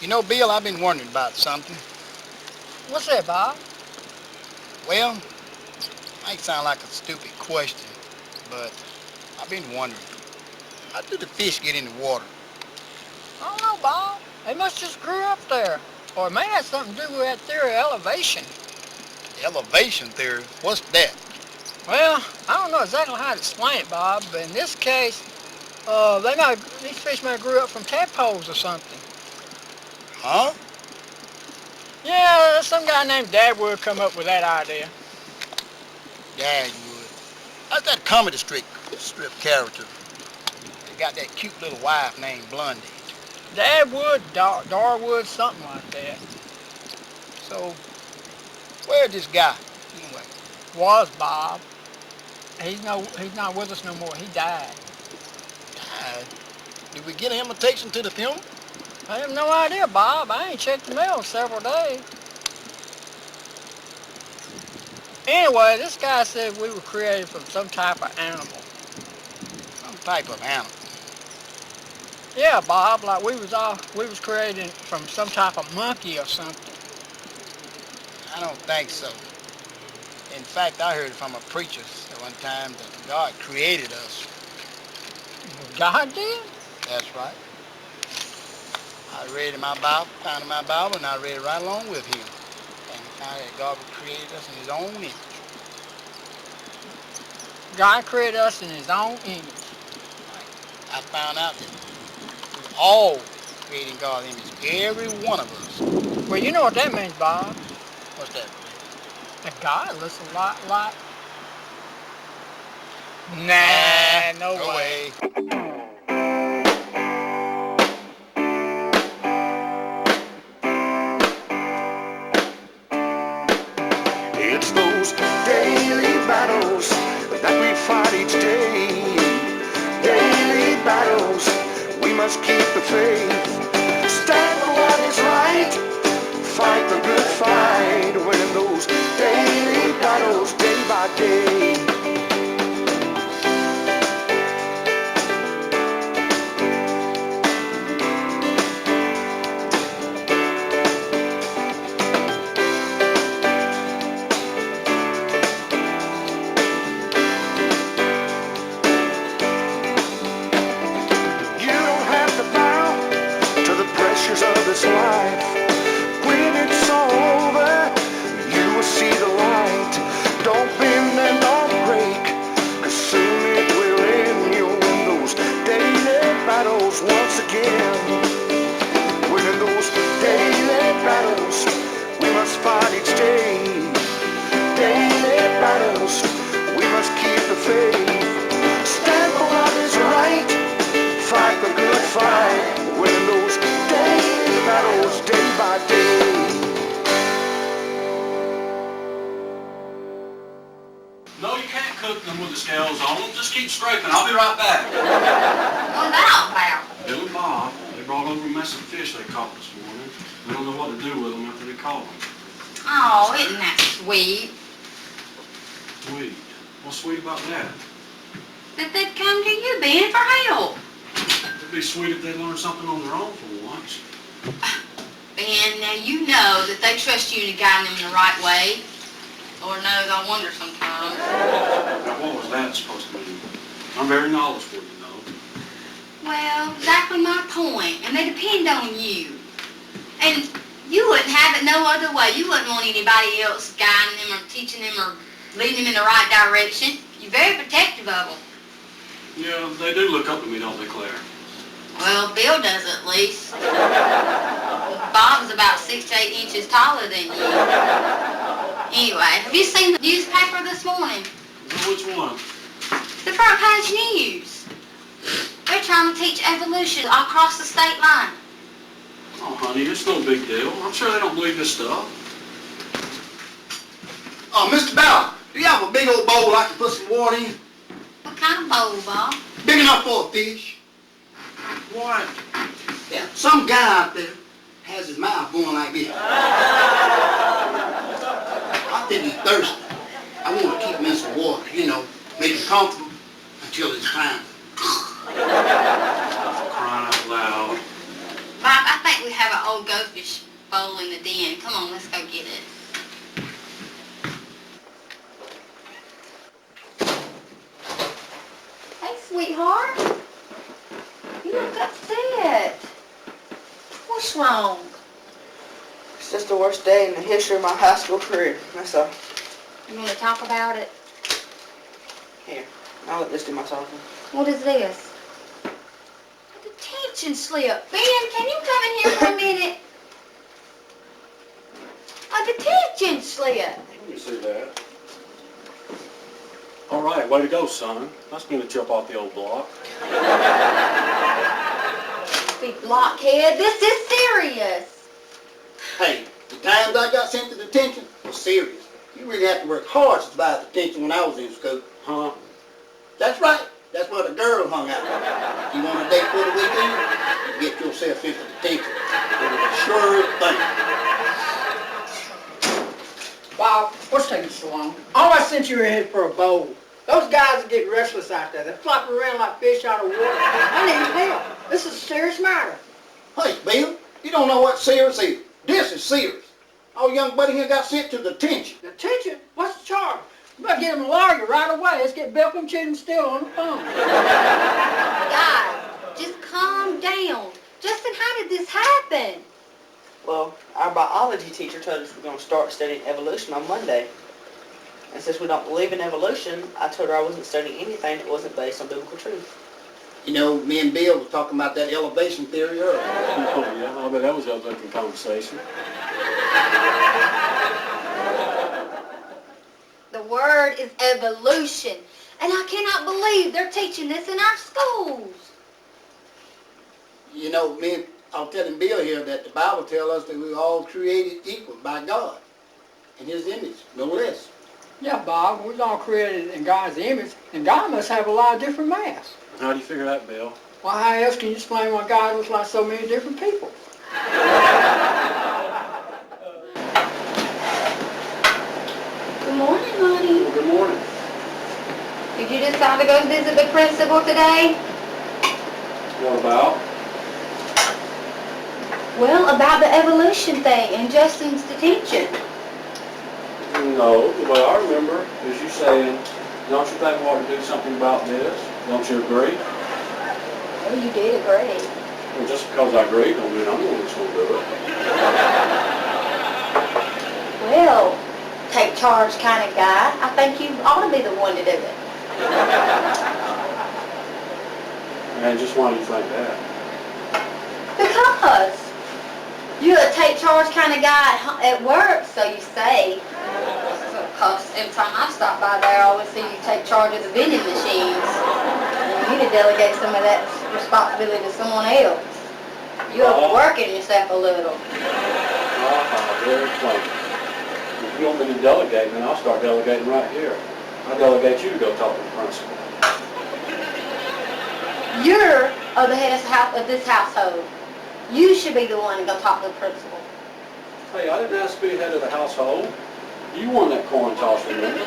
You know, Bill, I've been wondering about something. What's that, Bob? Well, might sound like a stupid question, but I've been wondering. How do the fish get in the water? I don't know, Bob. They must just grew up there. Or it may have something to do with that theory of elevation. Elevation theory? What's that? Well, I don't know exactly how to explain it, Bob, but in this case, these fish might have grew up from tadpoles or something. Huh? Yeah, some guy named Dadwood come up with that idea. Dagwood. That's that comedy strip character. They got that cute little wife named Blondie. Dadwood, Darwood, something like that. So, where's this guy, anyway? Was Bob. He's not with us no more. He died. Died? Did we get an invitation to the funeral? I have no idea, Bob. I ain't checked the mail in several days. Anyway, this guy said we were created from some type of animal. Some type of animal. Yeah, Bob, like we was created from some type of monkey or something. I don't think so. In fact, I heard from a preacher at one time that God created us. God did? That's right. I read in my Bible, found in my Bible, and I read it right along with him. And found that God created us in his own image. God created us in his own image. I found out that we're all created in God's image, every one of us. Well, you know what that means, Bob. What's that? That God looks a lot like... Nah, no way. It's those daily battles that we fight each day. Daily battles, we must keep the faith. Stand for what is right, fight the good fight. Winning those daily battles day by day. Of this life, when it's all over, you will see the light. Don't bend and don't break, 'cause soon it will end. You'll win those daily battles once again. Winning those daily battles, we must fight each day. Daily battles, we must keep the faith. Stand for what is right, fight the good fight. Winning those daily battles day by day. No, you can't cook them with the scales on them. Just keep scraping. I'll be right back. What's that about? Bill and Bob, they brought over a mess of fish they caught this morning. They don't know what to do with them after they caught them. Oh, isn't that sweet? Sweet. What's sweet about that? That they'd come to you being for help. It'd be sweet if they learned something on their own for once. Ben, now you know that they trust you to guide them in the right way. Lord knows I wonder sometimes. Now, what was that supposed to mean? I'm very knowledgeable, you know. Well, exactly my point. And they depend on you. And you wouldn't have it no other way. You wouldn't want anybody else guiding them or teaching them or leading them in the right direction. You're very protective of them. Yeah, they do look up to me, don't they, Claire? Well, Bill does at least. Bob's about 6 to 8 inches taller than you. Anyway, have you seen the newspaper this morning? Which one? The front page news. They're trying to teach evolution across the state line. Oh, honey, it's no big deal. I'm sure they don't believe this stuff. Oh, Mr. Bauer, do you have a big old bowl I can put some water in? What kind of bowl, Bob? Big enough for a fish. What? Yeah, some guy out there has his mouth going like this. I think he's thirsty. I want to keep him in some water, you know, make him comfortable until it's time. Crying out loud. Bob, I think we have an old goat bowl in the den. Come on, let's go get it. Hey, sweetheart. You look upset. What's wrong? It's just the worst day in the history of my high school career. That's all. You want to talk about it? Here, I'll let this do my talking. What is this? A detention slip. Ben, can you come in here for a minute? A detention slip. Let me see that. All right, way to go, son. That's going to jump off the old block. Big blockhead, this is serious. Hey, the times I got sent to detention was serious. You really have to work hard to survive detention when I was in school. Huh? That's right. That's where the girls hung out. If you want a date for the weekend, you get yourself into detention. It was a sure thing. Bob, what's taking so long? All I sent you ahead for a bowl. Those guys are getting restless out there. They're flopping around like fish out of water. I need help. This is a serious matter. Hey, Bill, you don't know what serious is. This is serious. Our young buddy here got sent to detention. Detention? What's the charge? You better get him a lawyer right away. Let's get Belcom Chittum Still on the phone. Guys, just calm down. Justin, how did this happen? Well, our biology teacher told us we're going to start studying evolution on Monday. And since we don't believe in evolution, I told her I wasn't studying anything that wasn't based on biblical truth. You know, me and Bill was talking about that elevation theory earlier. Oh, yeah, I bet that was a looking conversation. The word is evolution. And I cannot believe they're teaching this in our schools. You know, I was telling Bill here that the Bible tells us that we were all created equal by God. In His image, no less. Yeah, Bob, we're all created in God's image, and God must have a lot of different mass. How do you figure that, Bill? Well, how else can you explain why God looks like so many different people? Good morning, honey. Well, good morning. Did you decide to go visit the principal today? What about? Well, about the evolution thing and Justin's detention. No, the way I remember is you saying, don't you think we ought to do something about this? Don't you agree? Oh, you did agree. Well, just because I agree don't mean I'm the one that's going to do it. Well, take charge kind of guy. I think you ought to be the one to do it. And just why do you think that? Because you're a take charge kind of guy at work, so you say. Because every time I stop by there, I always see you take charge of the vending machines. You need to delegate some of that responsibility to someone else. You're overworking yourself a little. Very plain. If you want me to delegate, then I'll start delegating right here. I delegate you to go talk to the principal. You're the head of this household. You should be the one to go talk to the principal. Hey, I didn't ask to be head of the household. You won that coin toss, remember?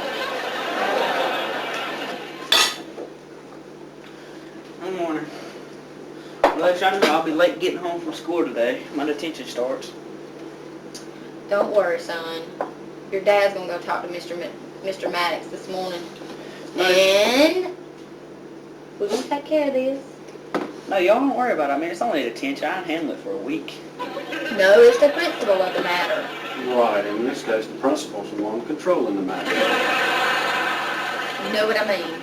Good morning. Well, as y'all know, I'll be late getting home from school today. My detention starts. Don't worry, son. Your dad's gonna go talk to Mr. Maddox this morning. And we're gonna take care of this. No, y'all don't worry about it. I mean, it's only a detention. I can handle it for a week. No, it's the principal of the matter. Right, in this case, the principal's the one controlling the matter. You know what I mean?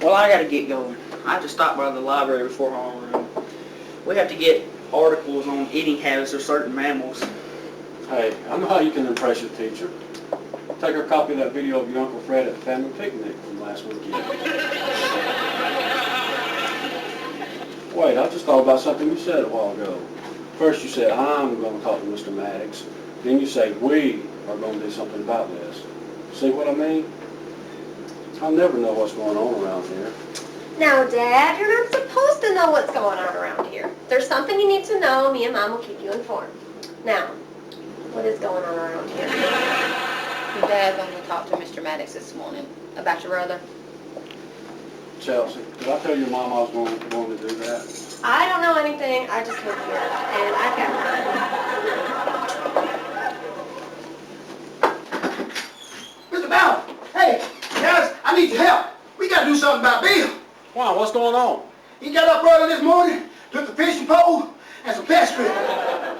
Well, I gotta get going. I have to stop by the library before homeroom. We have to get articles on eating habits of certain mammals. Hey, I know how you can impress your teacher. Take her a copy of that video of your Uncle Fred at the family picnic from last weekend. Wait, I just thought about something you said a while ago. First you said, I'm going to talk to Mr. Maddox. Then you say, we are going to do something about this. See what I mean? I'll never know what's going on around here. Now, Dad, you're not supposed to know what's going on around here. If there's something you need to know, me and Mom will keep you informed. Now, what is going on around here? Your dad's gonna go talk to Mr. Maddox this morning about your brother. Chelsea, did I tell your mom I was going to do that? I don't know anything. I just live here, and I've got going on? He got up early this morning, took the fishing pole and some pest strips,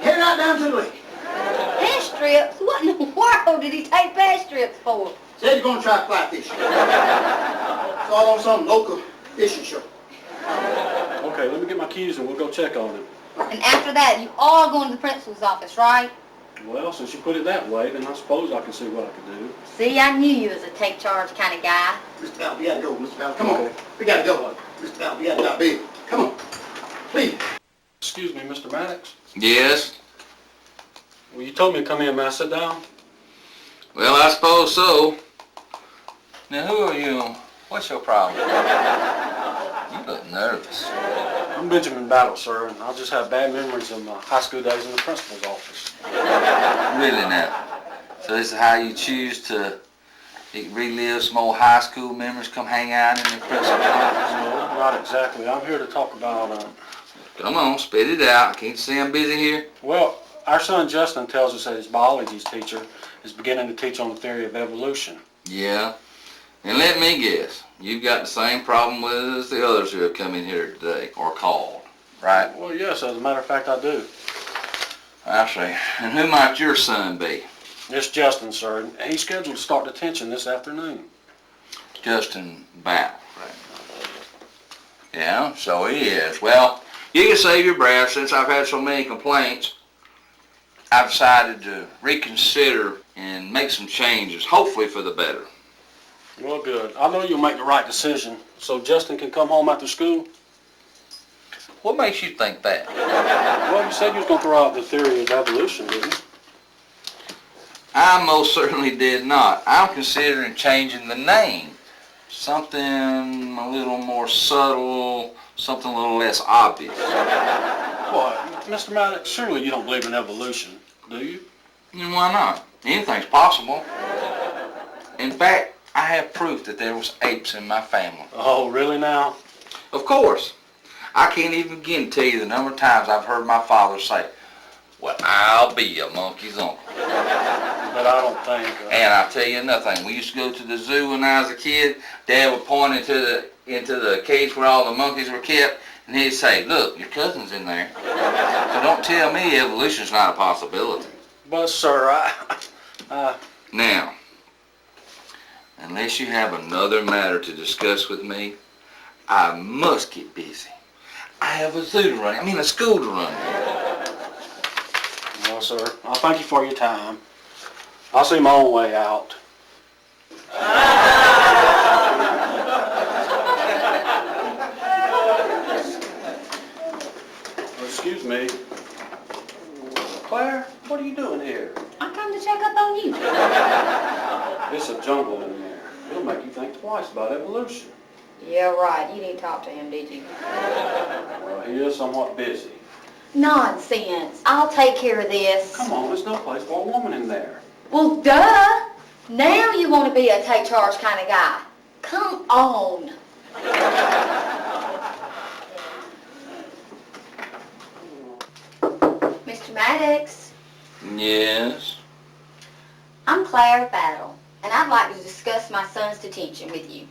headed out down to the lake. Pest strips? What in the world did he take pest strips for? Said he's gonna try fly fishing. Saw it on some local fishing show. Okay, let me get my keys and we'll go check on him. And after that, you all go into the principal's office, right? Well, since you put it that way, then I suppose I can see what I can do. See, I knew you was a take charge kind of guy. Mr. Val, we gotta go, Mr. Val. Come on. We gotta go. Mr. Val, we gotta go, baby. Come on. Please. Excuse me, Mr. Maddox. Yes? Well, you told me to come in. May I sit down? Well, I suppose so. Now, who are you? What's your problem? You look nervous. I'm Benjamin Battle, sir, and I just have bad memories of my high school days in the principal's office. Really now? So this is how you choose to relive some old high school memories, come hang out in the principal's office? No, not exactly. I'm here to talk about, Come on, spit it out. I can't see I'm busy here. well, our son Justin tells us that his biology teacher is beginning to teach on the theory of evolution. Yeah? And let me guess, you've got the same problem with it as the others who have come in here today, or called, right? Well, yes, as a matter of fact, I do. I see. And who might your son be? It's Justin, sir, and he's scheduled to start detention this afternoon. Justin Battle, right? Yeah, so he is. Well, you can save your breath. Since I've had so many complaints, I've decided to reconsider and make some changes, hopefully for the better. Well, good. I know you'll make the right decision, so Justin can come home after school. What makes you think that? Well, you said you was going to throw out the theory of evolution, didn't you? I most certainly did not. I'm considering changing the name. Something a little more subtle, something a little less obvious. What? Mr. Maddox, surely you don't believe in evolution, do you? And why not? Anything's possible. In fact, I have proof that there was apes in my family. Oh, really now? Of course. I can't even begin to tell you the number of times I've heard my father say, well, I'll be a monkey's uncle. But I don't think... And I'll tell you another thing. We used to go to the zoo when I was a kid. Dad would point into the cage where all the monkeys were kept, and he'd say, look, your cousin's in there. So don't tell me evolution's not a possibility. But, sir, Now, unless you have another matter to discuss with me, I must get busy. I have a zoo to run. A school to run. Well, sir, I thank you for your time. I'll see my own way out. Excuse me. Claire, what are you doing here? I come to check up on you. It's a jungle in there. It'll make you think twice about evolution. Yeah, right. You didn't talk to him, did you? Well, he is somewhat busy. Nonsense. I'll take care of this. Come on, there's no place for a woman in there. Well, duh. Now you want to be a take charge kind of guy. Come on. Mr. Maddox, Yes? I'm Claire Battle, and I'd like to discuss my son's detention with you.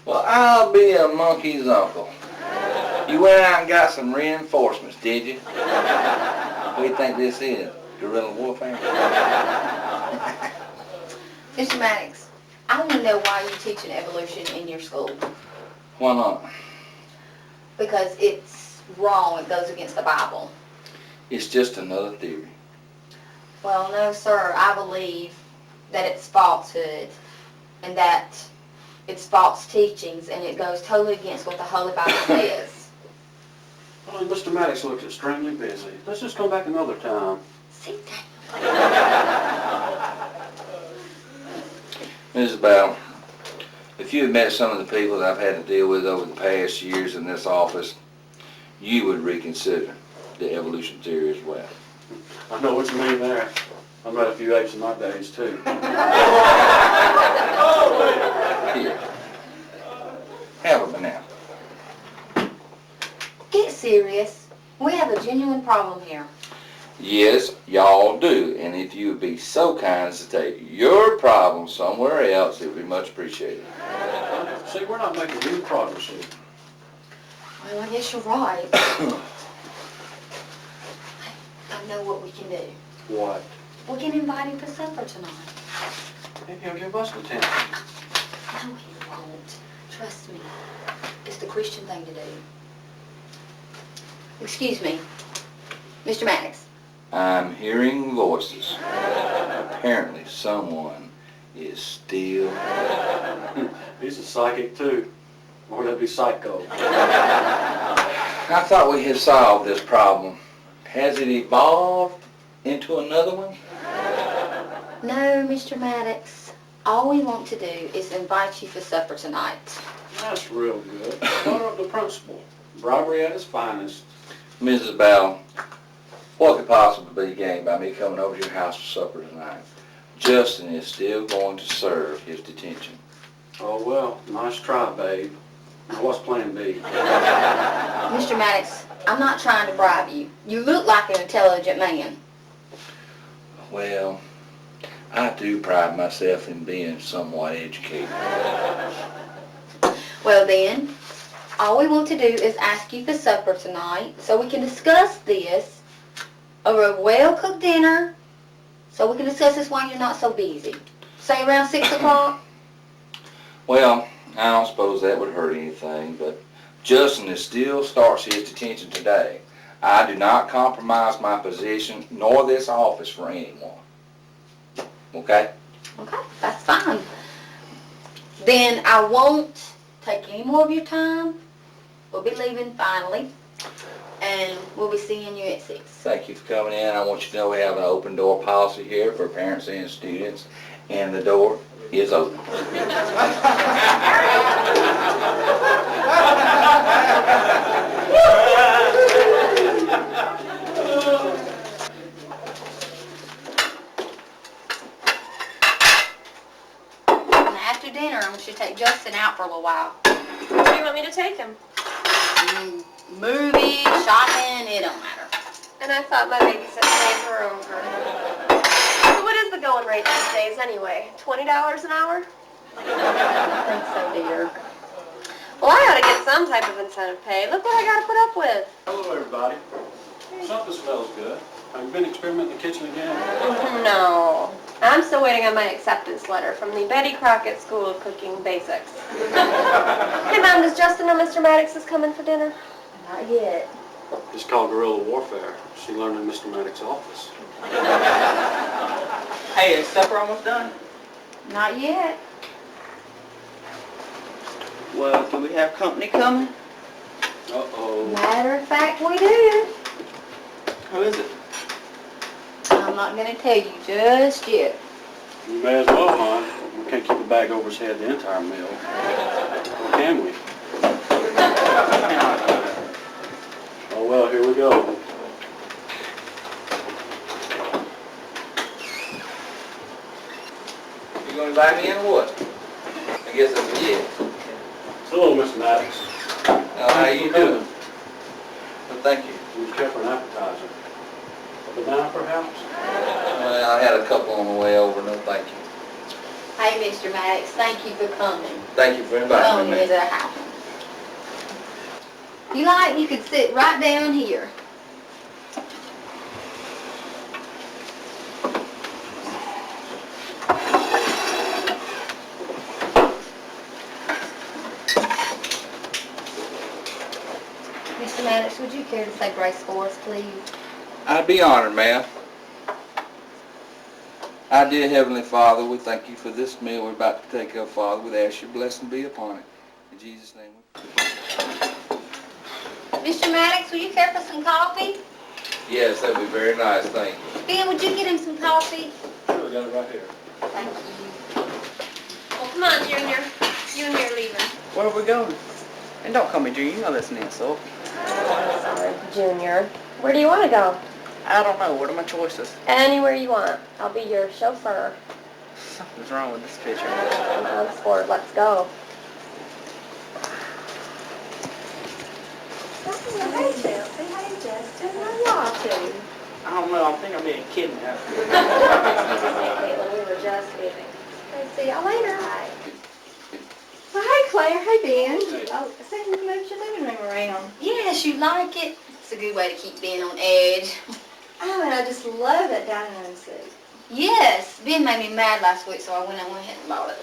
Well, I'll be a monkey's uncle. You went out and got some reinforcements, did you? What do you think this is? Guerrilla warfare? Mr. Maddox, I want to know why you're teaching evolution in your school. Why not? Because it's wrong. It goes against the Bible. It's just another theory. Well, no, sir. I believe that it's falsehood and that it's false teachings, and it goes totally against what the Holy Bible says. Well, Mr. Maddox looks extremely busy. Let's just come back another time. Sit down. Mrs. Battle, if you had met some of the people that I've had to deal with over the past years in this office, you would reconsider the evolution theory as well. I know what you mean there. I met a few apes in my days, too. Here. Have a banana. Get serious. We have a genuine problem here. Yes, y'all do. And if you would be so kind as to take your problem somewhere else, it would be much appreciated. See, we're not making any progress here. Well, I guess you're right. I know what we can do. What? We can invite him for supper tonight. Maybe he'll give us the attention. No, he won't. Trust me. It's the Christian thing to do. Excuse me, Mr. Maddox. I'm hearing voices. Apparently someone is still... He's a psychic too. Or that'd be psycho. I thought we had solved this problem. Has it evolved into another one? No, Mr. Maddox. All we want to do is invite you for supper tonight. That's real good. Daughter of the principal. Bribery at its finest. Mrs. Bell, what could possibly be gained by me coming over to your house for supper tonight? Justin is still going to serve his detention. Oh, well, nice try, babe. Now, what's plan B? Mr. Maddox, I'm not trying to bribe you. You look like an intelligent man. Well, I do pride myself in being somewhat educated. Well then, all we want to do is ask you for supper tonight so we can discuss this over a well-cooked dinner, so we can discuss this while you're not so busy. Say around 6 o'clock? Well, I don't suppose that would hurt anything, but Justin still starts his detention today. I do not compromise my position nor this office for anyone. Okay? Okay, that's fine. Then I won't take any more of your time. We'll be leaving finally, and we'll be seeing you at 6. Thank you for coming in. I want you to know we have an open door policy here for parents and students, and the door is open. And after dinner, I want you to take Justin out for a little while. Where do you want me to take him? Movies, shopping, it don't matter. And I thought my babysit days were over. So what is the going rate these days anyway? $20 an hour? I think so, dear. Well, I ought to get some type of incentive pay. Look what I got to put up with. Hello, everybody. Something smells good. Have you been experimenting in the kitchen again? No. I'm still waiting on my acceptance letter from the Betty Crockett School of Cooking Basics. Hey, Mom, does Justin know Mr. Maddox is coming for dinner? Not yet. It's called guerrilla warfare. She learned in Mr. Maddox's office. Hey, is supper almost done? Not yet. Well, do we have company coming? Uh-oh. Matter of fact, we do. Who is it? I'm not going to tell you just yet. You may as well, hon. We can't keep a bag over his head the entire meal. Or can we? Oh, well, here we go. You gonna invite me in or what? I guess that's a yes. Hello, Mr. Maddox. How you doing? Well, thank you. Would you care for an appetizer? A banana, perhaps? Well, I had a couple on the way over. No, thank you. Hey, Mr. Maddox, thank you for coming. Thank you for inviting Coming me. to the house. If you like, you could sit right down here. Mr. Maddox, would you care to say grace for us, please? I'd be honored, ma'am. Our dear Heavenly Father, we thank you for this meal we're about to take up, Father. We ask your blessing be upon it. In Jesus' name we pray. Mr. Maddox, will you care for some coffee? Yes, that'd be very nice, thank you. Ben, would you get him some coffee? Sure, we got it right here. Thank you. Well, come on, Junior. You and me are leaving. Where are we going? And don't call me Junior, you know that's an insult. Sorry, Junior. Where do you want to go? I don't know, what are my choices? Anywhere you want. I'll be your chauffeur. Something's wrong with this picture. Come on, sport. Let's go. Hey, Chelsea. Hey, Justin. How y'all two? I don't know, I think I'm being kidnapped. Caitlin, we were just kidding. Okay, see y'all later. Well, hey Claire, hey Ben. Oh, I see you moved your living room around. Yes, you like it? It's a good way to keep Ben on edge. Oh, and I just love that dining room suit. Yes, Ben made me mad last week, so I went ahead and bought it.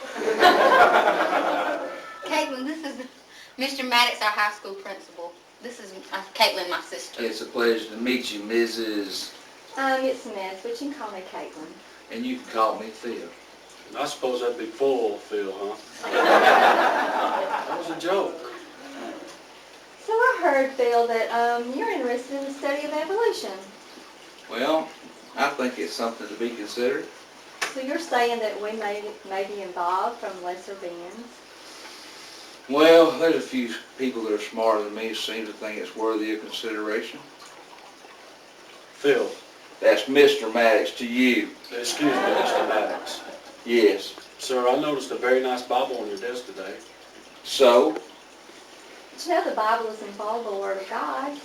Caitlin, this is Mr. Maddox, our high school principal. This is Caitlin, my sister. It's a pleasure to meet you, Mrs. It's Miss, but you can call me Caitlin. And you can call me Phil. I suppose that'd be full, Phil, huh? That was a joke. So I heard, Phil, that you're interested in the study of evolution. Well, I think it's something to be considered. So you're saying that we may be involved from lesser beings? Well, there's a few people that are smarter than me who seem to think it's worthy of consideration. Phil, That's Mr. Maddox to you. excuse me, Mr. Maddox. Yes. Sir, I noticed a very nice Bible on your desk today. So, But you know the Bible is infallible Word of God.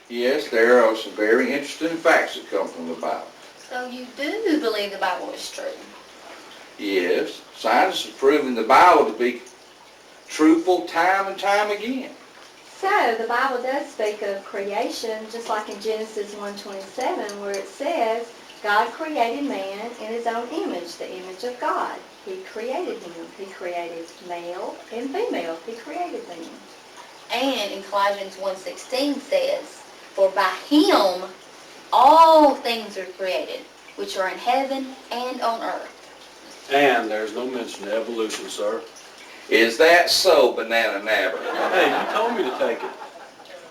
yes, there are some very interesting facts that come from the Bible. So you do believe the Bible is true? Yes, scientists have proven the Bible to be truthful time and time again. So the Bible does speak of creation, just like in Genesis 1:27, where it says, God created man in his own image, the image of God. He created him. He created male and female. He created them. And in Colossians 1:16 says, for by him all things are created, which are in heaven and on earth. And there's no mention of evolution, sir. Is that so, Banana Nabber? Hey, you told me to take it.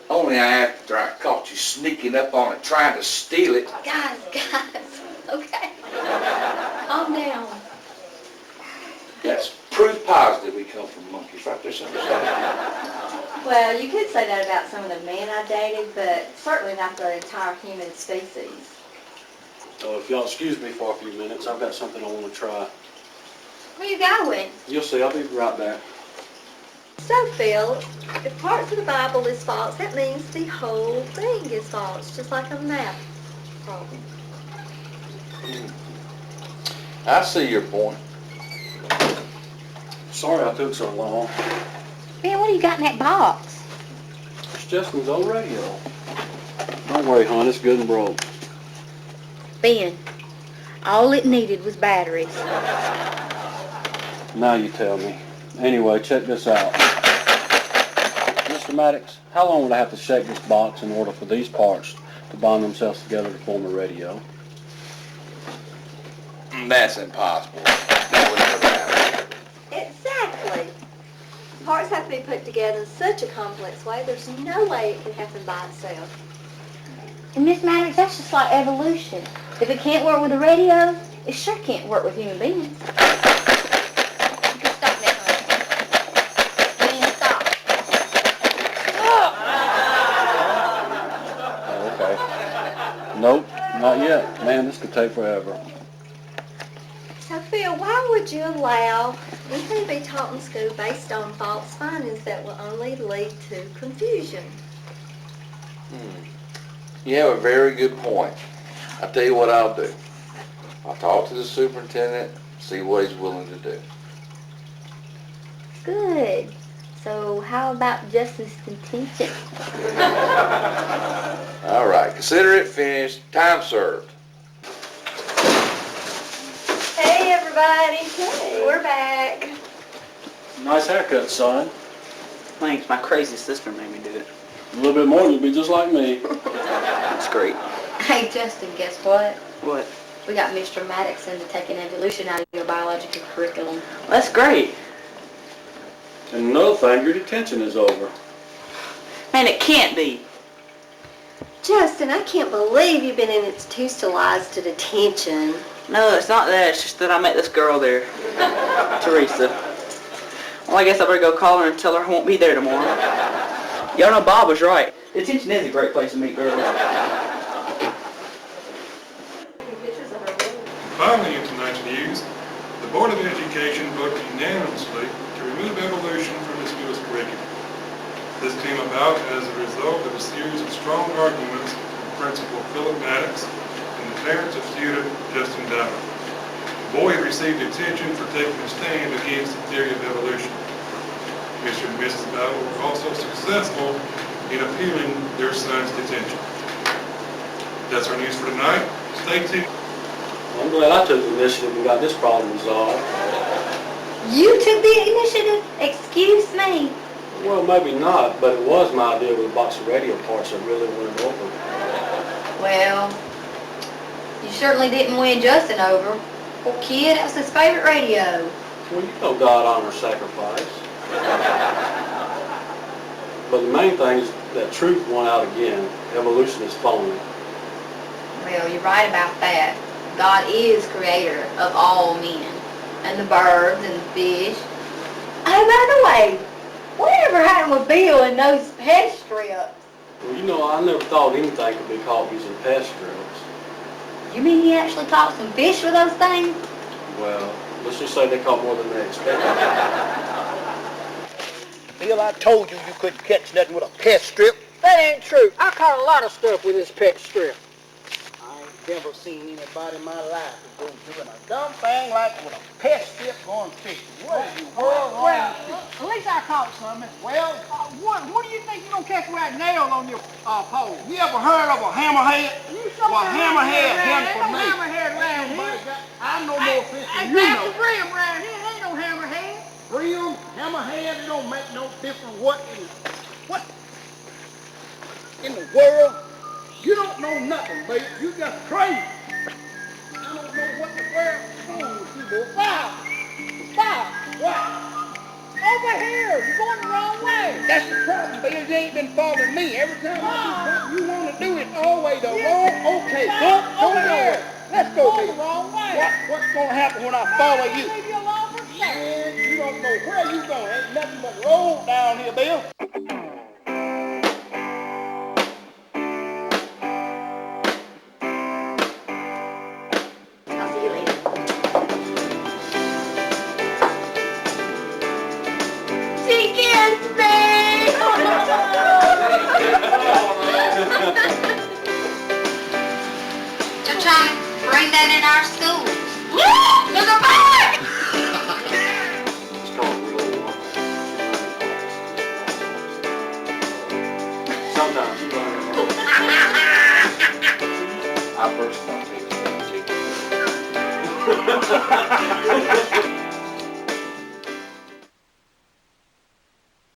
Only after I caught you sneaking up on it trying to steal it. Guys, okay. Calm down. That's proof positive we come from monkeys, right there, something. Well, you could say that about some of the men I dated, but certainly not the entire human species. Oh, if y'all excuse me for a few minutes, I've got something I want to try. Where you going? You'll see, I'll be right back. So, Phil, if parts of the Bible is false, that means the whole thing is false, just like a math problem. I see your point. Sorry I took so long. Ben, what do you got in that box? It's Justin's old radio. Don't worry, hon, it's good and broke. Ben, all it needed was batteries. Now you tell me. Anyway, check this out. Mr. Maddox, how long would I have to shake this box in order for these parts to bond themselves together to form a radio? That's impossible. That would never happen. Exactly. Parts have to be put together in such a complex way, there's no way it can happen by itself. And Miss Maddox, that's just like evolution. If it can't work with a radio, it sure can't work with human beings. You can stop that, honey. Ben, stop. Oh, okay. Nope, not yet. Man, this could take forever. So, Phil, why would you allow anything to be taught in school based on false findings that will only lead to confusion? You have a very good point. I'll tell you what I'll do. I'll talk to the superintendent, see what he's willing to do. Good. So how about justice contention? All right, consider it finished. Time served. Hey, everybody. Hey. We're back. Nice haircut, son. Thanks, my crazy sister made me do it. A little bit more, you'll be just like me. That's great. Hey, Justin, guess what? What? We got Mr. Maddox into taking evolution out of your biological curriculum. That's great. And another thing, your detention is over. Man, it can't be. Justin, I can't believe you've been institutionalized to detention. No, it's not that. It's just that I met this girl there. Teresa. Well, I guess I better go call her and tell her I won't be there tomorrow. Y'all know Bob was right. Detention is a great place to meet girls. Finally, in tonight's news, the Board of Education voted unanimously to remove evolution from the school's curriculum. This came about as a result of a series of strong arguments from principals. Maddox and the parents of student Justin Dowd. The boy received attention for taking a stand against the theory of evolution. Mr. and Mrs. Dowd were also successful in appealing their son's detention. That's our news for tonight. Stay tuned. I'm glad I took the initiative and got this problem resolved. You took the initiative? Excuse me. Well, maybe not, but it was my idea with a box of radio parts that really went over. Well, you certainly didn't win Justin over. Poor kid, that was his favorite radio. Well, you know God honors sacrifice. But the main thing is that truth won out again. Evolution is phony. Well, you're right about that. God is creator of all men, and the birds and the fish. Oh, by the way, whatever happened with Bill and those pest strips? Well, you know, I never thought anything could be caught using pest strips. You mean he actually caught some fish with those things? Well, let's just say they caught more than they expected. Bill, I told you you couldn't catch nothing with a pest strip. That ain't true. I caught a lot of stuff with this pet strip. I ain't never seen anybody in my life who go doing a dumb thing like with a pest strip going fishing. What in the world wrong Well, with you? at least I caught some. Well, What do you think you're going to catch with that nail on your pole? you ever heard of a hammerhead? Well, hammerhead Ain't hunting for no me. hammerhead around here. I know more fish Hey, than you that's know. the brim around here. Ain't no hammerhead. Real hammerhead, it don't make no difference what in the world. You don't know nothing, baby. You just crazy. I don't know what the world is wrong with you, boy. Stop! Stop! What? Over here. You're going the wrong way. That's the problem, baby. You ain't been following me. Every time I do something you want to do it always the wrong. Okay, go Over nowhere. here. Let's go, Going baby. the wrong way. What's gonna happen when I follow you? Leave you alone for a second. Man, you don't know where you going. Ain't nothing but road down here, Bill. I'll see you later. She kissed me! They're trying to bring that in our schools. Look at back! It's called real war. Sometimes you learn. I first thought they were